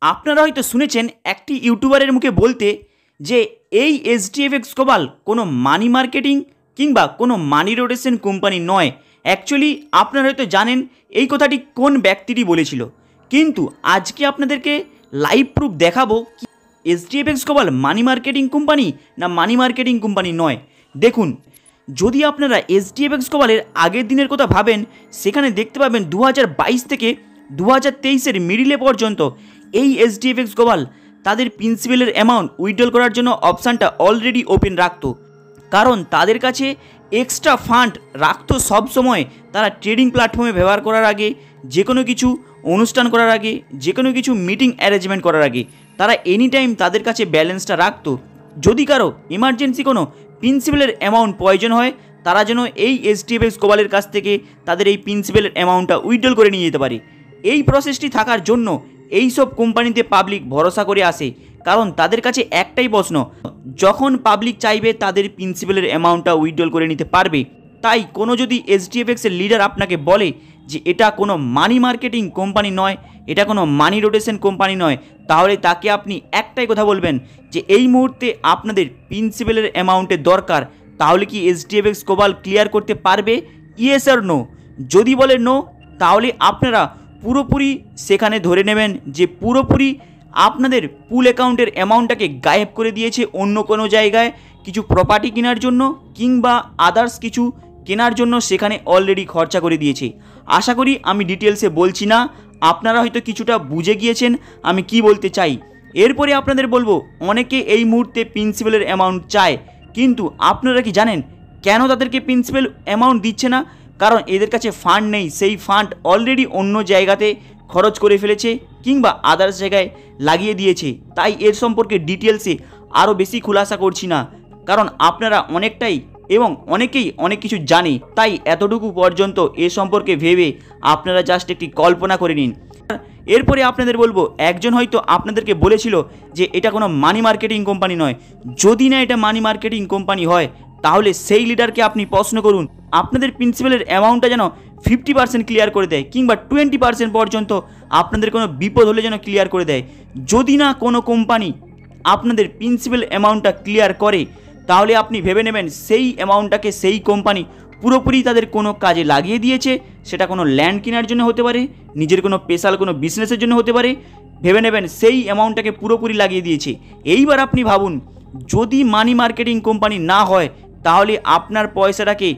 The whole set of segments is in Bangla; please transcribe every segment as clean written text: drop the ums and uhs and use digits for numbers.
আপনারা হয়তো শুনেছেন একটি ইউটিউবারের মুখে বলতে যে এই এইচডিএফএক্স গ্লোবাল কোনো মানি মার্কেটিং কিংবা কোনো মানি রোটেশন কোম্পানি নয়। অ্যাকচুয়ালি আপনারা হয়তো জানেন এই কথাটি কোন ব্যক্তিটি বলেছিল, কিন্তু আজকে আপনাদেরকে লাইভ প্রুফ দেখাবো কি এইচডিএফএক্স গ্লোবাল মানি মার্কেটিং কোম্পানি না মানি মার্কেটিং কোম্পানি নয়। দেখুন, যদি আপনারা এইচডিএফএক্স গ্লোবালের আগের দিনের কথা ভাবেন, সেখানে দেখতে পাবেন 2022 থেকে 2023-এর মিডিলে পর্যন্ত এই এইচডিএফএক্স গ্লোবাল তাদের প্রিন্সিপালের অ্যামাউন্ট উইথড্রল করার জন্য অপশানটা অলরেডি ওপেন রাখতো, কারণ তাদের কাছে এক্সট্রা ফান্ড রাখতো সব সময়। তারা ট্রেডিং প্ল্যাটফর্মে ব্যবহার করার আগে, যে কোনো কিছু অনুষ্ঠান করার আগে, যে কোনো কিছু মিটিং অ্যারেঞ্জমেন্ট করার আগে তারা এনি টাইম তাদের কাছে ব্যালেন্সটা রাখতো। যদি কারো ইমার্জেন্সি কোনো প্রিন্সিপালের অ্যামাউন্ট প্রয়োজন হয়, তারা যেন এই এইচডিএফএক্স গ্লোবালের কাছ থেকে তাদের এই প্রিন্সিপালের অ্যামাউন্টটা উইথড্রল করে নিয়ে যেতে পারে। এই প্রসেসটি থাকার জন্য এই সব কোম্পানিতে পাবলিক ভরসা করে আসে, কারণ তাদের কাছে একটাই প্রশ্ন, যখন পাবলিক চাইবে তাদের প্রিন্সিপালের অ্যামাউন্টটা উইথড্রল করে নিতে পারবে। তাই কোনো যদি এইচডিএফএক্সের লিডার আপনাকে বলে যে এটা কোনো মানি মার্কেটিং কোম্পানি নয়, এটা কোনো মানি রোটেশন কোম্পানি নয়, তাহলে তাকে আপনি একটাই কথা বলবেন যে এই মুহূর্তে আপনাদের প্রিন্সিপালের অ্যামাউন্টের দরকার, তাহলে কি এইচডিএফএক্স গ্লোবাল ক্লিয়ার করতে পারবে? ইয়েস আর নো। যদি বলে নো, তাহলে আপনারা পুরোপুরি সেখানে ধরে নেবেন যে পুরোপুরি আপনাদের পুল অ্যাকাউন্টের অ্যামাউন্টটাকে গায়েব করে দিয়েছে অন্য কোনো জায়গায় কিছু প্রপার্টি কেনার জন্য কিংবা আদার্স কিছু কেনার জন্য, সেখানে অলরেডি খরচা করে দিয়েছে। আশা করি আমি ডিটেলসে বলছি না, আপনারা হয়তো কিছুটা বুঝে গিয়েছেন আমি কি বলতে চাই। এরপরে আপনাদের বলবো, অনেকে এই মুহূর্তে প্রিন্সিপালের অ্যামাউন্ট চায়, কিন্তু আপনারা কি জানেন কেন তাদেরকে প্রিন্সিপাল অ্যামাউন্ট দিচ্ছে না? কারণ এদের কাছে ফান্ড নেই, সেই ফান্ড অলরেডি অন্য জায়গাতে খরচ করে ফেলেছে কিংবা আদার্স জায়গায় লাগিয়ে দিয়েছে। তাই এর সম্পর্কে ডিটেলসে আরও বেশি খুলাসা করছি না, কারণ আপনারা অনেকটাই এবং অনেকেই অনেক কিছু জানে। তাই এতটুকু পর্যন্ত এ সম্পর্কে ভেবে আপনারা জাস্ট একটি কল্পনা করে নিন। এরপরে আপনাদের বলবো, একজন হয়তো আপনাদেরকে বলেছিল যে এটা কোনো মানি মার্কেটিং কোম্পানি নয়। যদি না এটা মানি মার্কেটিং কোম্পানি হয়, তাহলে সেই লিডারকে আপনি প্রশ্ন করুন আপনাদের প্রিন্সিপালের অ্যামাউন্টটা যেন 50% ক্লিয়ার করে দেয় কিংবা 20% পর্যন্ত আপনাদের কোনো বিপদ হলে যেন ক্লিয়ার করে দেয়। যদি না কোনো কোম্পানি আপনাদের প্রিন্সিপাল অ্যামাউন্টটা ক্লিয়ার করে, তাহলে আপনি ভেবে নেবেন সেই অ্যামাউন্টটাকে সেই কোম্পানি পুরোপুরি তাদের কোনো কাজে লাগিয়ে দিয়েছে। সেটা কোনো ল্যান্ড কেনার জন্য হতে পারে, নিজের কোনো স্পেশাল কোনো বিজনেসের জন্য হতে পারে। ভেবে নেবেন সেই অ্যামাউন্টটাকে পুরোপুরি লাগিয়ে দিয়েছে। এইবার আপনি ভাবুন, যদি মানি মার্কেটিং কোম্পানি না হয়, তাহলে আপনার পয়সাটাকে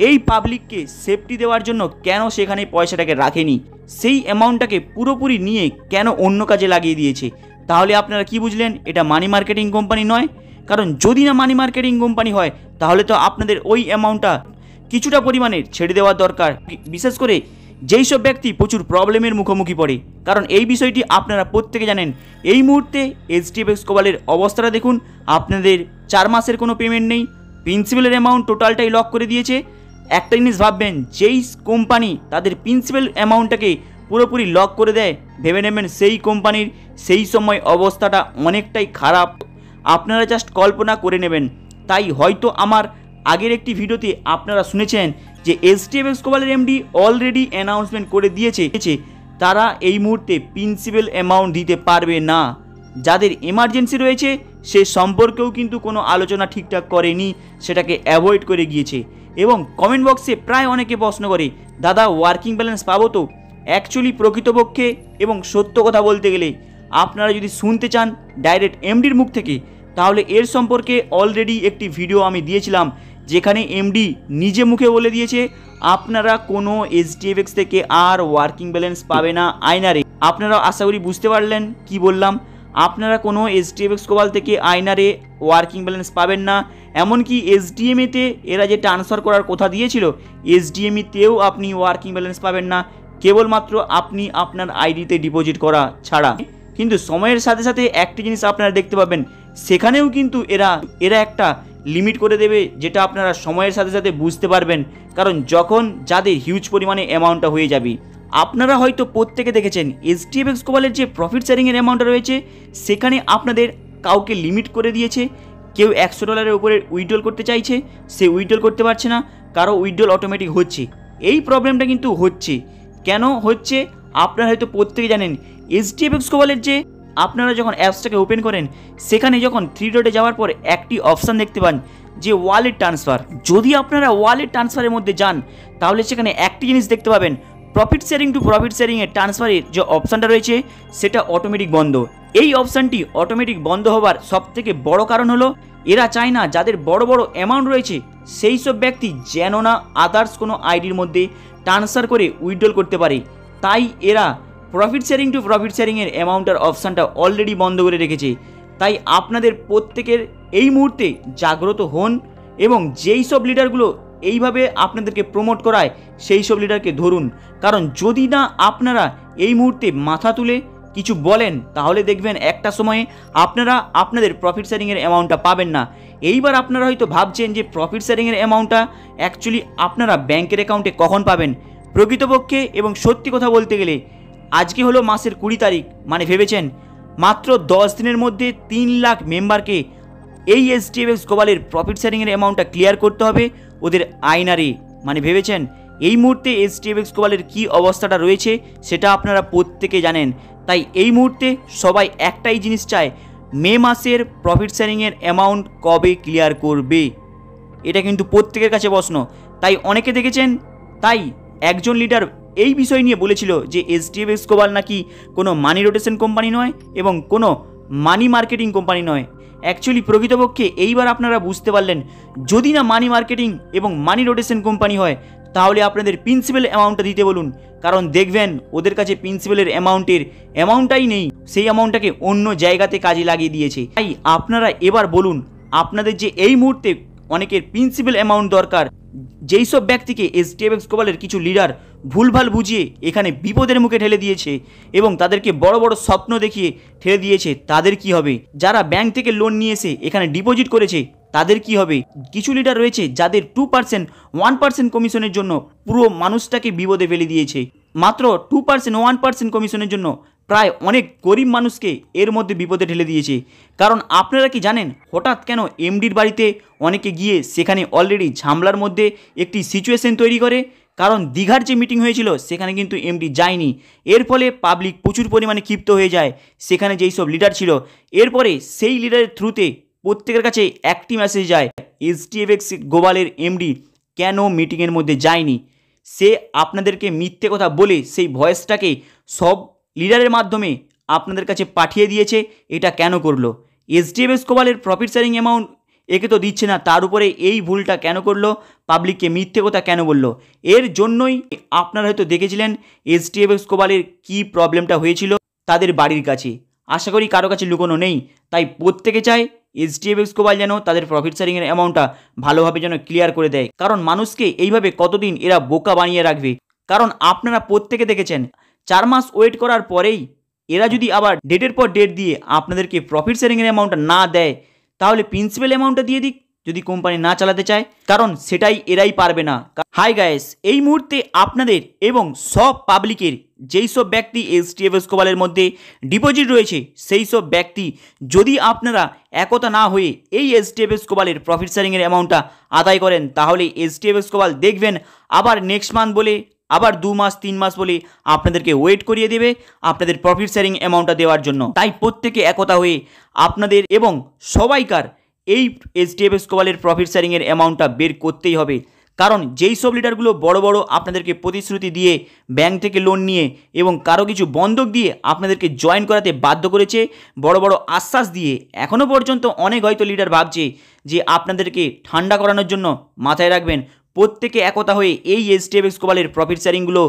এই পাবলিককে সেফটি দেওয়ার জন্য কেন সেখানে পয়সাটাকে রাখেনি? সেই অ্যামাউন্টটাকে পুরোপুরি নিয়ে কেন অন্য কাজে লাগিয়ে দিয়েছে? তাহলে আপনারা কি বুঝলেন? এটা মানি মার্কেটিং কোম্পানি নয়। কারণ যদি না মানি মার্কেটিং কোম্পানি হয়, তাহলে তো আপনাদের ওই অ্যামাউন্টটা কিছুটা পরিমাণে ছেড়ে দেওয়ার দরকার, বিশেষ করে যেই সব ব্যক্তি প্রচুর প্রবলেমের মুখোমুখি পড়ে। কারণ এই বিষয়টি আপনারা প্রত্যেকে জানেন। এই মুহূর্তে এইচডিএফএক্স গ্লোবালের অবস্থাটা দেখুন, আপনাদের 4 মাসের কোনো পেমেন্ট নেই, প্রিন্সিপালের অ্যামাউন্ট টোটালটাই লক করে দিয়েছে। একটা জিনিস ভাববেন, যেই কোম্পানি তাদের প্রিন্সিপাল অ্যামাউন্টটাকে পুরোপুরি লক করে দেয়, ভেবে নেবেন সেই কোম্পানির সেই সময় অবস্থাটা অনেকটাই খারাপ। আপনারা জাস্ট কল্পনা করে নেবেন। তাই হয়তো আমার আগের একটি ভিডিওতে আপনারা শুনেছেন যে এইচডিএফএক্স গ্লোবালের এমডি অলরেডি অ্যানাউন্সমেন্ট করে দিয়েছে তারা এই মুহূর্তে প্রিন্সিপাল অ্যামাউন্ট দিতে পারবে না। যাদের এমার্জেন্সি রয়েছে সে সম্পর্কেও কিন্তু কোনো আলোচনা ঠিকঠাক করেনি, সেটাকে অ্যাভয়েড করে গিয়েছে। এবং কমেন্ট বক্সে প্রায় অনেকে প্রশ্ন করে, দাদা ওয়ার্কিং ব্যালেন্স পাবো তো? অ্যাকচুয়ালি প্রকৃতপক্ষে এবং সত্য কথা বলতে গেলে, আপনারা যদি শুনতে চান ডাইরেক্ট এমডির মুখ থেকে, তাহলে এর সম্পর্কে অলরেডি একটি ভিডিও আমি দিয়েছিলাম, যেখানে এমডি নিজে মুখে বলে দিয়েছে আপনারা কোনো এইচডিএফএক্স থেকে আর ওয়ার্কিং ব্যালেন্স পাবে না আয়নারে। আপনারা আশা করি বুঝতে পারলেন কি বললাম। আপনারা কোনো এইচডিএফএক্স গ্লোবাল থেকে আয়নারে ওয়ার্কিং ব্যালেন্স পাবেন না। এমনকি এসডিএমএতে এরা যে ট্রান্সফার করার কথা দিয়েছিল, এসডিএমইতেও আপনি ওয়ার্কিং ব্যালেন্স পাবেন না, কেবলমাত্র আপনি আপনার আইডিতে ডিপোজিট করা ছাড়া। কিন্তু সময়ের সাথে সাথে একটি জিনিস আপনারা দেখতে পাবেন, সেখানেও কিন্তু এরা একটা লিমিট করে দেবে, যেটা আপনারা সময়ের সাথে সাথে বুঝতে পারবেন। কারণ যখন যাদের হিউজ পরিমাণে অ্যামাউন্টটা হয়ে যাবে, আপনারা হয়তো প্রত্যেকে দেখেছেন এইচডিএফএক্স গ্লোবালের যে প্রফিট শেয়ারিংয়ের অ্যামাউন্টটা রয়েছে, সেখানে আপনাদের কাউকে লিমিট করে দিয়েছে। কেউ $100 উপরে উইথড্রল করতে চাইছে, সে উইথড্রল করতে পারছে না, কারো উইথড্রল অটোমেটিক হচ্ছে। এই প্রবলেমটা কিন্তু হচ্ছে। কেন হচ্ছে আপনারা হয়তো প্রত্যেকে জানেন। এইচডিএফএক্স গ্লোবালের যে আপনারা যখন অ্যাপসটাকে ওপেন করেন সেখানে যখন 3 ডটে যাওয়ার পর একটি অপশান দেখতে পান যে ওয়ালেট ট্রান্সফার। যদি আপনারা ওয়ালেট ট্রান্সফারের মধ্যে যান তাহলে সেখানে একটি জিনিস দেখতে পাবেন, প্রফিট শেয়ারিং টু প্রফিট শেয়ারিংয়ের ট্রান্সফারের যে অপশানটা রয়েছে সেটা অটোমেটিক বন্ধ। এই অপশানটি অটোমেটিক বন্ধ হবার সবথেকে বড় কারণ হলো এরা চায় না যাদের বড় বড় অ্যামাউন্ট রয়েছে সেই সব ব্যক্তি যেন না আদার্স কোনো আইডির মধ্যে ট্রান্সফার করে উইথড্রল করতে পারে। তাই এরা প্রফিট শেয়ারিং টু প্রফিট শেয়ারিংয়ের অ্যামাউন্টের অপশানটা অলরেডি বন্ধ করে রেখেছে। তাই আপনাদের প্রত্যেকের এই মুহূর্তে জাগ্রত হন এবং যেই সব লিডারগুলো এইভাবে আপনাদেরকে প্রমোট করায় সেই সব লিডারকে ধরুন। কারণ যদি না আপনারা এই মুহূর্তে মাথা তুলে কিছু বলেন তাহলে দেখবেন একটা সময়ে আপনারা আপনাদের প্রফিট শেয়ারিংয়ের অ্যামাউন্টটা পাবেন না। এইবার আপনারা হয়তো ভাবছেন যে প্রফিট শেয়ারিংয়ের অ্যামাউন্টটা অ্যাকচুয়ালি আপনারা ব্যাংকের অ্যাকাউন্টে কখন পাবেন। প্রকৃতপক্ষে এবং সত্যি কথা বলতে গেলে আজকে হলো মাসের 20 তারিখ, মানে ভেবেছেন মাত্র 10 দিনের মধ্যে 3 লাখ মেম্বারকে এই HDFX গ্লোবালের প্রফিট শেয়ারিংয়ের অ্যামাউন্টটা ক্লিয়ার করতে হবে ওদের আইনারে। মানে ভেবেছেন এই মুহূর্তে HDFX গ্লোবালের কী অবস্থাটা রয়েছে সেটা আপনারা প্রত্যেকে জানেন। তাই এই মুহূর্তে সবাই একটাই জিনিস চায়, মে মাসের প্রফিট শেয়ারিংয়ের অ্যামাউন্ট কবে ক্লিয়ার করবে, এটা কিন্তু প্রত্যেকের কাছে প্রশ্ন। তাই অনেকে দেখেছেন, তাই একজন লিডার এই বিষয় নিয়ে বলেছিল যে HDFX গ্লোবাল নাকি কোনো মানি রোটেশন কোম্পানি নয় এবং কোনো মানি মার্কেটিং কোম্পানি নয়। অ্যাকচুয়ালি প্রকৃতপক্ষে এইবার আপনারা বুঝতে পারলেন, যদি না মানি মার্কেটিং এবং মানি রোটেশন কোম্পানি হয় তাহলে আপনাদের প্রিন্সিপাল অ্যামাউন্টটা দিতে বলুন। কারণ দেখবেন ওদের কাছে প্রিন্সিপালের অ্যামাউন্টটাই নেই, সেই অ্যামাউন্টটাকে অন্য জায়গাতে কাজে লাগিয়ে দিয়েছে। তাই আপনারা এবার বলুন আপনাদের যে এই মুহূর্তে অনেকের প্রিন্সিপাল অ্যামাউন্ট দরকার, যেই সব ব্যক্তিকে HDFX গ্লোবালের কিছু লিডার ভুলভাল বুঝিয়ে এখানে বিপদের মুখে ঠেলে দিয়েছে এবং তাদেরকে বড় বড় স্বপ্ন দেখিয়ে ঠেলে দিয়েছে, তাদের কি হবে? যারা ব্যাংক থেকে লোন নিয়ে এসে এখানে ডিপোজিট করেছে তাদের কি হবে? কিছু লিডার রয়েছে যাদের 2% 1% কমিশনের জন্য পুরো মানুষটাকে বিপদে ফেলে দিয়েছে। মাত্র 2% 1% কমিশনের জন্য প্রায় অনেক গরিব মানুষকে এর মধ্যে বিপদে ঠেলে দিয়েছে। কারণ আপনারা কি জানেন হঠাৎ কেন এমডির বাড়িতে অনেকে গিয়ে সেখানে অলরেডি ঝামেলার মধ্যে একটি সিচুয়েশন তৈরি করে? কারণ দীঘার যে মিটিং হয়েছিল সেখানে কিন্তু এমডি যায়নি, এর ফলে পাবলিক প্রচুর পরিমাণে ক্ষিপ্ত হয়ে যায় সেখানে যেই সব লিডার ছিল। এরপরে সেই লিডারের থ্রুতে প্রত্যেকের কাছে একটি মেসেজ যায়, HDFX গ্লোবালের এমডি কেন মিটিংয়ের মধ্যে যায়নি। সে আপনাদেরকে মিথ্যে কথা বলে সেই ভয়েসটাকে সব লিডারের মাধ্যমে আপনাদের কাছে পাঠিয়ে দিয়েছে। এটা কেন করলো? HDFX গ্লোবালের প্রফিট শেয়ারিং অ্যামাউন্ট একে তো দিচ্ছে না, তার উপরে এই ভুলটা কেন করলো? পাবলিককে মিথ্যে কথা কেন বললো? এর জন্যই আপনারা হয়তো দেখেছিলেন HDFX গ্লোবালের কী প্রবলেমটা হয়েছিল তাদের বাড়ির কাছে। আশা করি কারো কাছে লুকোনো নেই। তাই প্রত্যেকে চায় HDFX গ্লোবাল যেন তাদের প্রফিট শেয়ারিংয়ের অ্যামাউন্টটা ভালোভাবে যেন ক্লিয়ার করে দেয়। কারণ মানুষকে এইভাবে কতদিন এরা বোকা বানিয়ে রাখবে? কারণ আপনারা প্রত্যেকে দেখেছেন 4 মাস ওয়েট করার পরেই এরা যদি আবার ডেটের পর ডেট দিয়ে আপনাদেরকে প্রফিট শেয়ারিংয়ের অ্যামাউন্টটা না দেয় তাহলে প্রিন্সিপাল অ্যামাউন্টটা দিয়ে দিক যদি কোম্পানি না চালাতে চায়, কারণ সেটাই এরাই পারবে না। হাই গাইস, এই মুহূর্তে আপনাদের এবং সব পাবলিকের যেই সব ব্যক্তি HDFX গ্লোবালের মধ্যে ডিপোজিট রয়েছে সেই সব ব্যক্তি যদি আপনারা একতা না হয়ে এই HDFX গ্লোবালের প্রফিট শেয়ারিংয়ের অ্যামাউন্টটা আদায় করেন তাহলে HDFX গ্লোবাল দেখবেন আবার নেক্সট মান্থ বলে আবার 2 মাস 3 মাস বলে আপনাদেরকে ওয়েট করিয়ে দেবে আপনাদের প্রফিট শেয়ারিং অ্যামাউন্টটা দেওয়ার জন্য। তাই প্রত্যেকে একতা হয়ে আপনাদের এবং সবাইকার এই HDFX গ্লোবালের প্রফিট শেয়ারিংয়ের অ্যামাউন্টটা বের করতেই হবে। কারণ যেই সব লিডারগুলো বড় বড় আপনাদেরকে প্রতিশ্রুতি দিয়ে ব্যাংক থেকে লোন নিয়ে এবং কারো কিছু বন্ধক দিয়ে আপনাদেরকে জয়েন করাতে বাধ্য করেছে, বড় বড় আশ্বাস দিয়ে, এখনও পর্যন্ত অনেক হয়তো লিডার ভাবছে যে আপনাদেরকে ঠান্ডা করানোর জন্য। মাথায় রাখবেন প্রত্যেকে একতা হয়ে এই HDFX গ্লোবালের প্রফিট শেয়ারিংগুলো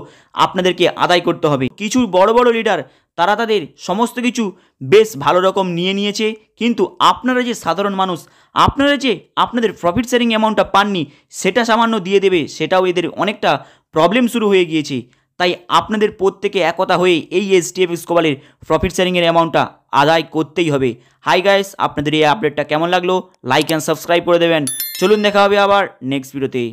আপনাদেরকে আদায় করতে হবে। কিছু বড় বড় লিডার তারা তাদের সমস্ত কিছু বেশ ভালো রকম নিয়ে নিয়েছে, কিন্তু আপনারা যে সাধারণ মানুষ আপনারা যে আপনাদের প্রফিট শেয়ারিং অ্যামাউন্টটা পাননি সেটা সামান্য দিয়ে দেবে, সেটাও এদের অনেকটা প্রবলেম শুরু হয়ে গিয়েছে। তাই আপনাদের প্রত্যেকে একতা হয়ে এই HDFX গ্লোবালের প্রফিট শেয়ারিংয়ের অ্যামাউন্টটা আদায় করতেই হবে। হাই গাইস, আপনাদের এই আপডেটটা কেমন লাগলো? লাইক অ্যান্ড সাবস্ক্রাইব করে দেবেন। চলুন দেখা হবে আবার নেক্সট ভিডিওতে।